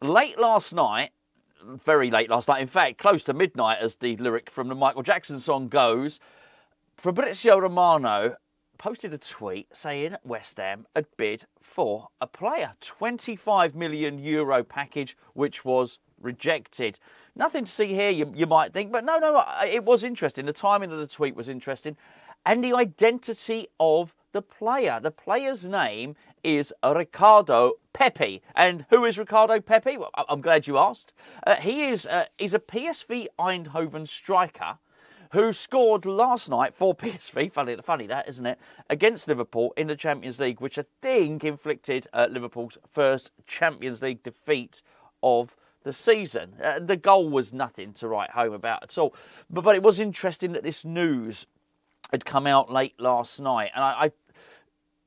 late last night, very late last night, in fact, close to midnight, as the lyric from the Michael Jackson song goes, Fabrizio Romano posted a tweet saying West Ham had bid for a player. €25 million package, which was rejected. Nothing to see here, you might think, but no, it was interesting. The timing of the tweet was interesting. And the identity of the player. The player's name is Ricardo Pepi. And who is Ricardo Pepi? Well, I'm glad you asked. He's a PSV Eindhoven striker who scored last night for PSV, funny that, isn't it, against Liverpool in the Champions League, which I think inflicted Liverpool's first Champions League defeat of the season. The goal was nothing to write home about at all. But it was interesting that this news had come out late last night. And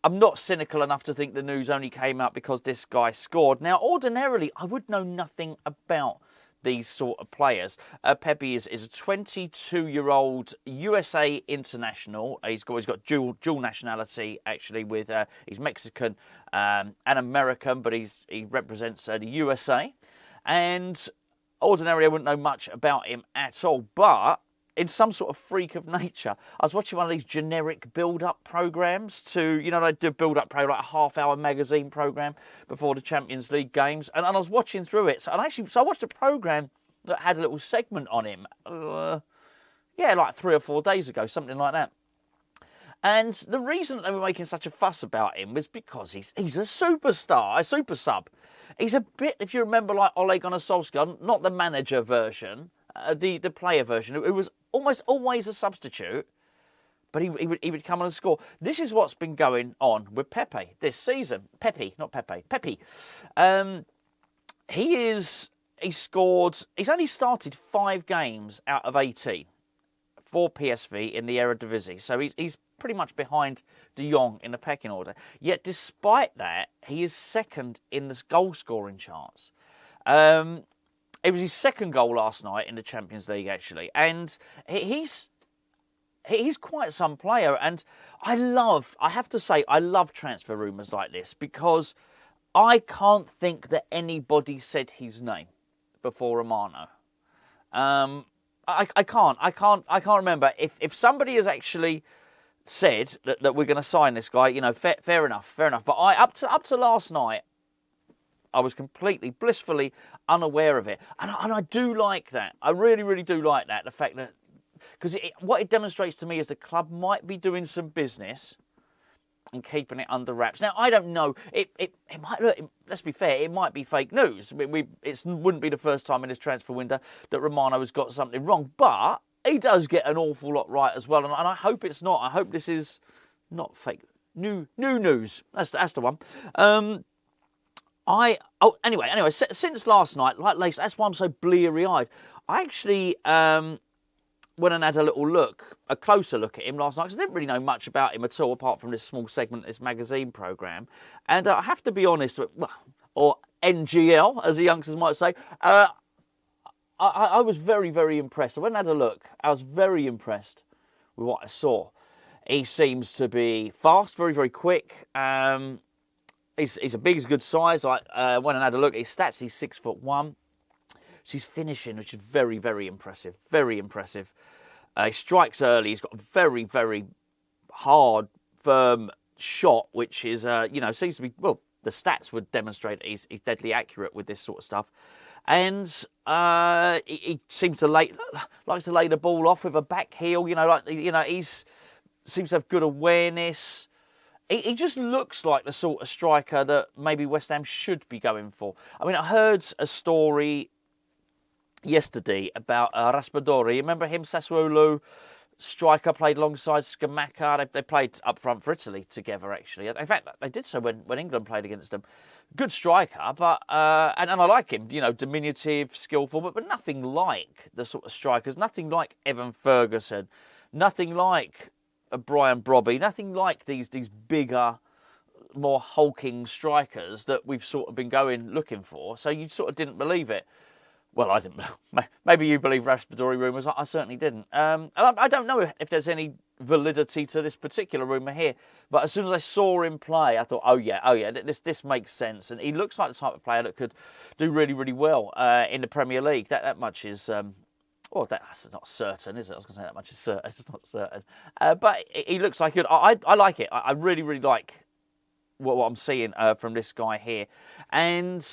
I'm not cynical enough to think the news only came out because this guy scored. Now, ordinarily, I would know nothing about these sort of players. Pepi is a 22-year-old USA international. He's got dual nationality, actually, with he's Mexican and American, but he represents the USA. And ordinarily, I wouldn't know much about him at all. But in some sort of freak of nature, I was watching one of these generic build-up programs to, they do a build-up program, like a half-hour magazine program before the Champions League games, and I was watching through it. So I watched a program that had a little segment on him, like 3 or 4 days ago, something like that. And the reason that they were making such a fuss about him was because he's a superstar, a super sub. He's a bit, if you remember, like Ole Gunnar Solskjaer, not the manager version, the player version, who was almost always a substitute, but he would come on and score. This is what's been going on with Pepi this season. Pepi. He's only started 5 games out of 18 for PSV in the Eredivisie, so he's pretty much behind De Jong in the pecking order. Yet despite that, he is second in the goal-scoring charts. It was his second goal last night in the Champions League, actually. And he's quite some player. And I have to say, I love transfer rumours like this because I can't think that anybody said his name before Romano. I can't remember. If somebody has actually said that we're going to sign this guy, fair enough. But up to last night, I was completely, blissfully unaware of it. And I do like that. I really, really do like that. The fact that, because what it demonstrates to me is the club might be doing some business and keeping it under wraps. Now, I don't know. It might, look, let's be fair, it might be fake news. It wouldn't be the first time in this transfer window that Romano has got something wrong. But he does get an awful lot right as well. And I hope it's not. I hope this is not fake. New news. That's the one. Anyway, since last night, like Lace, that's why I'm so bleary-eyed. I actually went and had a closer look at him last night, because I didn't really know much about him at all, apart from this small segment, this magazine programme. And I have to be honest, or NGL, as the youngsters might say, I was very, very impressed. I went and had a look. I was very impressed with what I saw. He seems to be fast, very, very quick. He's a big, good size. I went and had a look at his stats. He's 6'1". So he's finishing, which is very, very impressive. Very impressive. He strikes early. He's got a very, very hard, firm shot, which is, seems to be, well, the stats would demonstrate that he's deadly accurate with this sort of stuff. And he seems to likes to lay the ball off with a back heel. He's seems to have good awareness. He just looks like the sort of striker that maybe West Ham should be going for. I mean, I heard a story yesterday about Raspadori. Remember him, Sassuolo striker, played alongside Scamacca. They played up front for Italy together, actually. In fact, they did so when England played against them. Good striker, but and I like him. Diminutive, skillful, but nothing like the sort of strikers. Nothing like Evan Ferguson. Nothing like Brian Brobby, nothing like these bigger, more hulking strikers that we've sort of been looking for. So you sort of didn't believe it. Well, I didn't. Maybe you believe Raspadori rumours. I certainly didn't. And I don't know if there's any validity to this particular rumour here. But as soon as I saw him play, I thought, oh yeah, this makes sense. And he looks like the type of player that could do really, really well in the Premier League. That much is... well, that's not certain, is it? I was going to say that much is certain. It's not certain. But he looks like good. I like it. I really, really like what I'm seeing from this guy here. And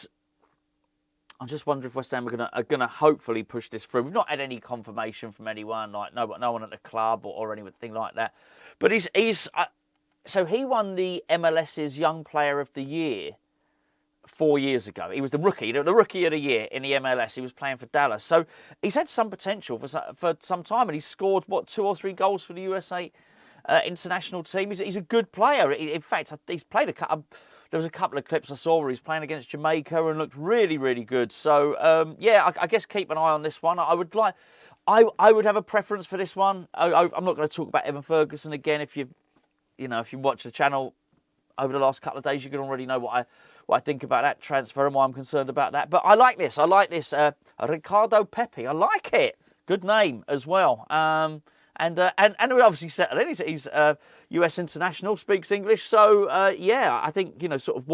I just wonder if West Ham are going to hopefully push this through. We've not had any confirmation from anyone, like no one at the club or anything like that. But so he won the MLS's Young Player of the Year 4 years ago. He was the rookie of the year in the MLS. He was playing for Dallas. So he's had some potential for some time, and he's scored, 2 or 3 goals for the USA international team. He's a good player. In fact, he's played there was a couple of clips I saw where he's playing against Jamaica and looked really, really good. So, I guess keep an eye on this one. I would have a preference for this one. I'm not going to talk about Evan Ferguson again. If you watch the channel over the last couple of days, you can already know what I think about that transfer and why I'm concerned about that. But I like this. Ricardo Pepi. I like it. Good name as well. And we obviously settled in. He's US international, speaks English. So I think sort of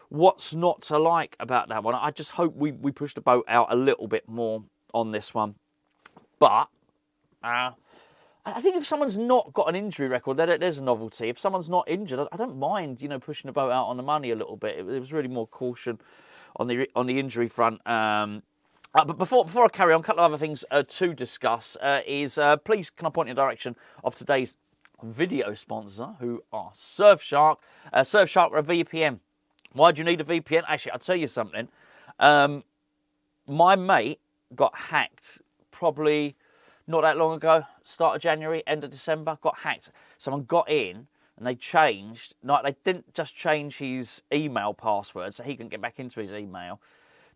what's not to like about that one. I just hope we push the boat out a little bit more on this one. But I think if someone's not got an injury record, there's a novelty. If someone's not injured, I don't mind pushing the boat out on the money a little bit. It was really more caution on the injury front. But before I carry on, a couple of other things to discuss is please can I point in the direction of today's video sponsor, who are Surfshark. Surfshark are a VPN. Why do you need a VPN? Actually, I'll tell you something. My mate got hacked probably not that long ago, start of January, end of December, got hacked. Someone got in and they changed. No, they didn't just change his email password so he couldn't get back into his email.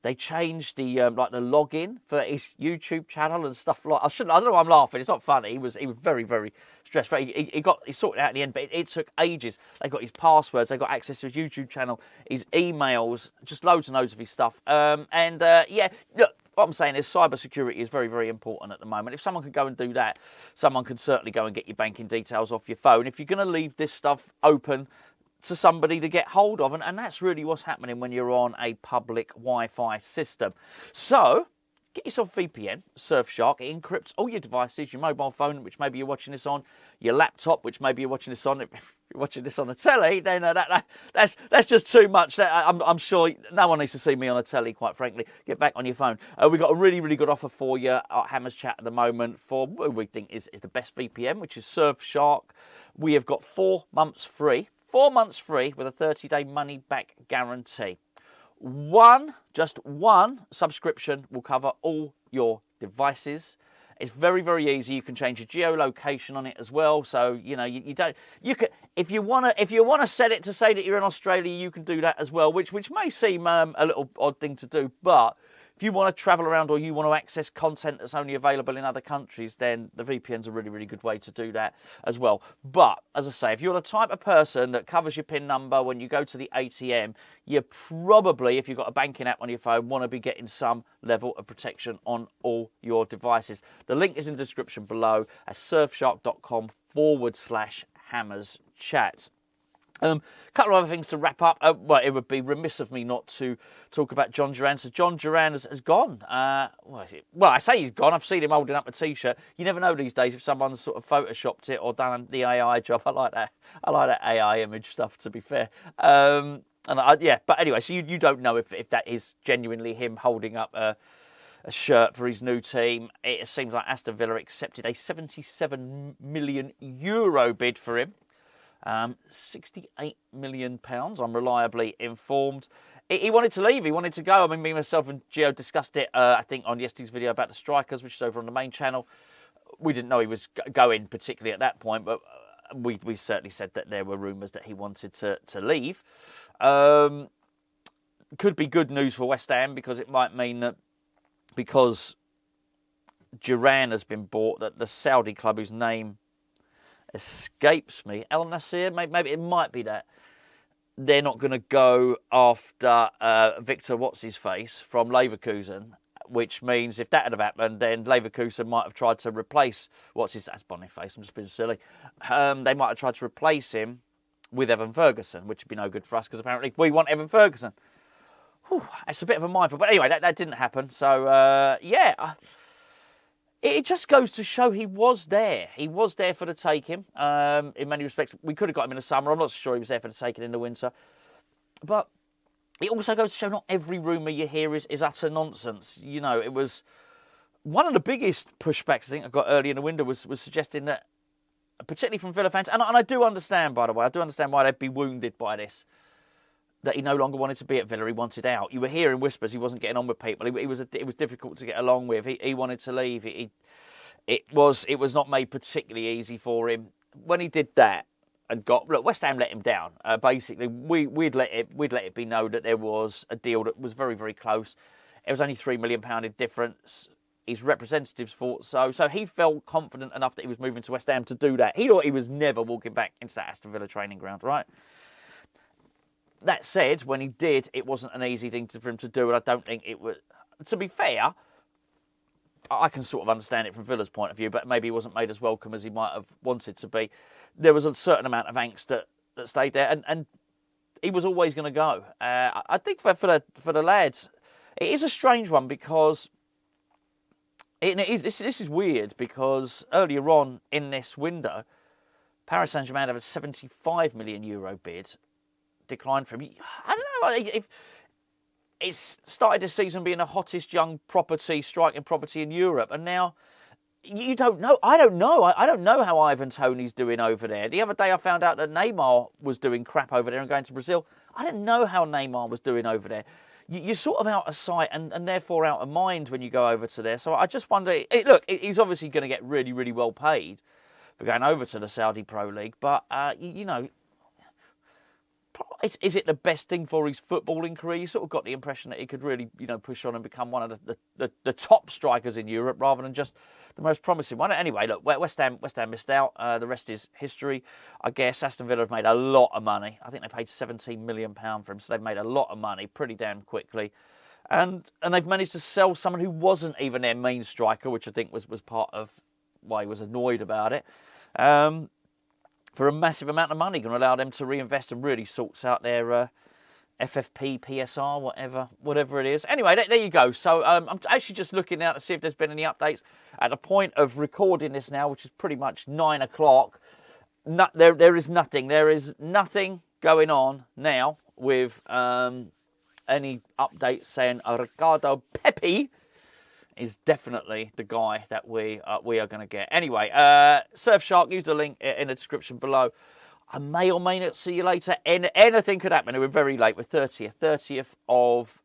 They changed the login for his YouTube channel and stuff like. I don't know why I'm laughing. It's not funny. He was very, very stressed. He sorted it out in the end, but it took ages. They got his passwords. They got access to his YouTube channel, his emails, just loads and loads of his stuff. Look, what I'm saying is cybersecurity is very, very important at the moment. If someone could go and do that, someone can certainly go and get your banking details off your phone. If you're going to leave this stuff open to somebody to get hold of, and that's really what's happening when you're on a public Wi-Fi system. So get yourself a VPN, Surfshark. It encrypts all your devices, your mobile phone, which maybe you're watching this on, your laptop, which maybe you're watching this on. If you're watching this on a telly, then that's just too much. I'm sure no one needs to see me on a telly, quite frankly. Get back on your phone. We've got a really, really good offer for you at Hammers Chat at the moment for what we think is the best VPN, which is Surfshark. We have got 4 months free. 4 months free with a 30-day money-back guarantee. Just one subscription will cover all your devices. It's very, very easy. You can change your geolocation on it as well. So you don't. You can if you wanna set it to say that you're in Australia, you can do that as well, which may seem a little odd thing to do, but if you want to travel around or you want to access content that's only available in other countries, then the VPN's a really, really good way to do that as well. But, as I say, if you're the type of person that covers your PIN number when you go to the ATM, you probably, if you've got a banking app on your phone, want to be getting some level of protection on all your devices. The link is in the description below at surfshark.com/hammerschat. Couple of other things to wrap up. It would be remiss of me not to talk about John Duran. So John Duran has gone. I say he's gone. I've seen him holding up a T-shirt. You never know these days if someone's sort of photoshopped it or done the AI job. I like that. I like that AI image stuff, to be fair. But anyway, so you don't know if that is genuinely him holding up a shirt for his new team. It seems like Aston Villa accepted a €77 million bid for him. £68 million, I'm reliably informed. He wanted to leave, he wanted to go. I mean, me, myself and Gio discussed it, I think, on yesterday's video about the strikers, which is over on the main channel. We didn't know he was going particularly at that point, but we certainly said that there were rumours that he wanted to leave. Could be good news for West Ham, because it might mean that because Duran has been bought, that the Saudi club whose name escapes me, El Nasir, maybe it might be that, they're not going to go after Victor What's-His-Face from Leverkusen, which means if that had have happened, then Leverkusen might have tried to replace, that's Boniface, I'm just being silly. They might have tried to replace him with Evan Ferguson, which would be no good for us because apparently we want Evan Ferguson. Whew, it's a bit of a mindful. But anyway, that didn't happen. So, it just goes to show he was there. He was there for the taking. In many respects, we could have got him in the summer. I'm not sure he was there for the taking in the winter. But it also goes to show not every rumour you hear is utter nonsense. You know, it was one of the biggest pushbacks I think I got early in the window was suggesting that, particularly from Villa fans, and I do understand, by the way, I do understand why they'd be wounded by this, that he no longer wanted to be at Villa, he wanted out. You were hearing whispers he wasn't getting on with people. It was difficult to get along with. He wanted to leave. It was not made particularly easy for him. When he did that and West Ham let him down. Basically, we'd let it be known that there was a deal that was very, very close. It was only £3 million in difference. His representatives thought so. So he felt confident enough that he was moving to West Ham to do that. He thought he was never walking back into that Aston Villa training ground, right? That said, when he did, it wasn't an easy thing for him to do, and I don't think it was. To be fair, I can sort of understand it from Villa's point of view, but maybe he wasn't made as welcome as he might have wanted to be. There was a certain amount of angst that stayed there, and he was always going to go. I think for the lads, it is a strange one because this is weird because earlier on in this window, Paris Saint-Germain had a €75 million bid. Declined for him. I don't know if it's started this season being the hottest young striking property in Europe, and now you don't know. I don't know. I don't know how Ivan Toney's doing over there. The other day I found out that Neymar was doing crap over there and going to Brazil. I didn't know how Neymar was doing over there. You're sort of out of sight and therefore out of mind when you go over to there. So I just wonder. Look, he's obviously going to get really, really well paid for going over to the Saudi Pro League, but you know. Is it the best thing for his footballing career? You sort of got the impression that he could really, push on and become one of the top strikers in Europe rather than just the most promising one. Anyway, look, West Ham missed out. The rest is history, I guess. Aston Villa have made a lot of money. I think they paid £17 million for him, so they've made a lot of money pretty damn quickly. And they've managed to sell someone who wasn't even their main striker, which I think was part of why he was annoyed about it. For a massive amount of money, going to allow them to reinvest and really sorts out their FFP, PSR, whatever it is. Anyway, there you go. So I'm actually just looking out to see if there's been any updates. At the point of recording this now, which is pretty much 9 o'clock, there is nothing. There is nothing going on now with any updates saying Ricardo Pepi is definitely the guy that we are going to get. Anyway, Surfshark, use the link in the description below. I may or may not see you later. Anything could happen. We're very late. We're 30th of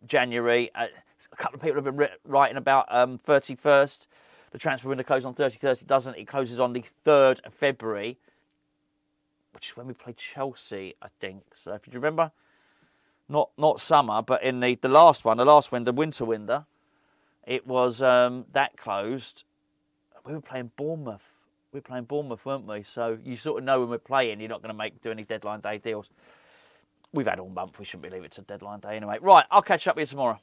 January. A couple of people have been writing about 31st. The transfer window closes on 31st. It doesn't. It closes on the 3rd of February, which is when we played Chelsea, I think. So if you remember, not summer, but in the last one, the winter window, it was that closed. We were playing Bournemouth. Weren't we? So you sort of know when we're playing, you're not going to do any deadline day deals. We've had all month. We shouldn't be leaving it to deadline day anyway. Right, I'll catch up with you tomorrow.